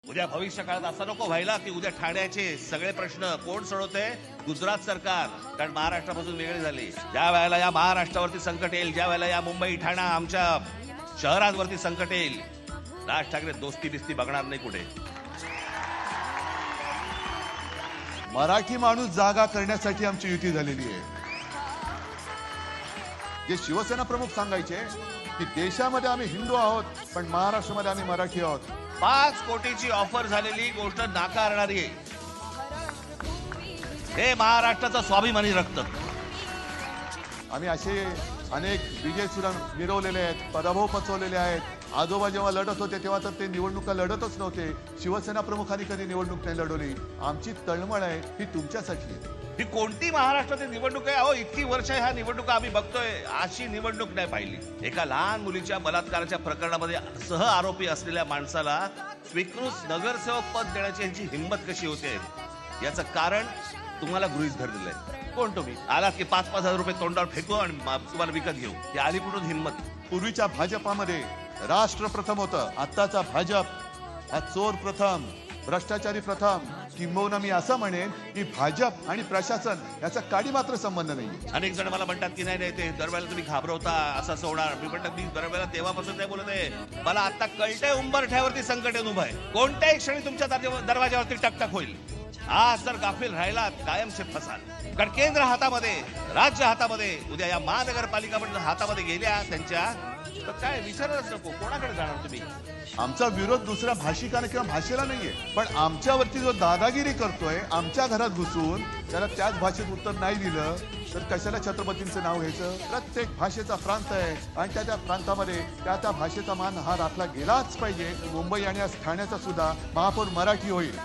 उद्या भविष्य काळात असं नको व्हायला की उद्या ठाण्याचे सगळे प्रश्न कोण सोडवते? गुजरात सरकार. कारण महाराष्ट्रापासून वेगळे झाले. ज्या वेळेला या महाराष्ट्रावरती संकट येईल, ज्या वेळेला या मुंबई ठाणा आमच्या शहरांवरती संकट येईल, राज ठाकरे दोस्ती बिस्ती बघणार नाही कुठे. मराठी माणूस जागा करण्यासाठी आमची युती झालेली आहे. जे शिवसेना प्रमुख सांगायचे की देशामध्ये आम्ही हिंदू आहोत पण महाराष्ट्रामध्ये आम्ही मराठी आहोत. 5 कोटीची ऑफर झालेली गोष्ट नाकारणारी आहे. हे महाराष्ट्राचं स्वाभिमानी रक्त. आम्ही असे अनेक विजय सुद्धा मिरवलेले आहेत, पराभव पचवलेले आहेत. आजोबा जेव्हा लढत होते तेव्हा तर ते निवडणुका लढतच नव्हते. शिवसेना प्रमुखांनी कधी निवडणूक नाही लढवली. आमची तळमळ आहे ही तुमच्यासाठी आहे. ही कोणती महाराष्ट्रातील निवडणूक आहे? अहो, इतकी वर्ष ह्या निवडणुका आम्ही बघतोय, अशी निवडणूक नाही पाहिली. एका लहान मुलीच्या बलात्काराच्या प्रकरणामध्ये सह आरोपी असलेल्या माणसाला स्वीकृत नगरसेवक पद देण्याची यांची हिंमत कशी होते याचं कारण तुम्हाला गृहीत धरलेलं आहे. कोण तुम्ही आलात की 5-5 हजार रुपये तोंडावर फेकू आणि तुम्हाला विकत घेऊ? ही आली कुठून हिंमत? पूर्वीच्या भाजपामध्ये राष्ट्र प्रथम होतं. आत्ताचा भाजप हा चोर प्रथम, भ्रष्टाचारी प्रथम. किंबहुना मी असं म्हणेन की भाजप आणि प्रशासन याचा काडी मात्र संबंध नाही. अनेक जण मला म्हणतात की नाही ते दरवेळेला तुम्ही घाबरवता, असं होणार. मी म्हणतात मी दरवेळेला तेव्हापासून नाही बोलत आहे. मला आता कळतंय उंबरठ्यावरती संकट येऊन उभं आहे. कोणत्याही क्षणी तुमच्या दरवाज्यावरती टकटक होईल. आज जर गाफील राहिलात कायमचे फसाल. कारण केंद्र हातामध्ये, राज्य हातामध्ये, उद्या या महानगरपालिका पण हातामध्ये गेल्या त्यांच्या, तर काय विचारच नको. कोणाकडे जाणार तुम्ही? आमचा विरोध दुसऱ्या भाषिकाने किंवा भाषेला नाहीये, पण आमच्यावरती जो दादागिरी करतोय, आमच्या घरात घुसून त्याला त्याच भाषेत उत्तर नाही दिलं तर कशाला छत्रपतींचं नाव घ्यायचं? प्रत्येक भाषेचा प्रांत आहे आणि त्या प्रांतामध्ये त्या भाषेचा मान हा राखला गेलाच पाहिजे. मुंबई आणि ठाण्याचा सुद्धा महापौर मराठी होईल.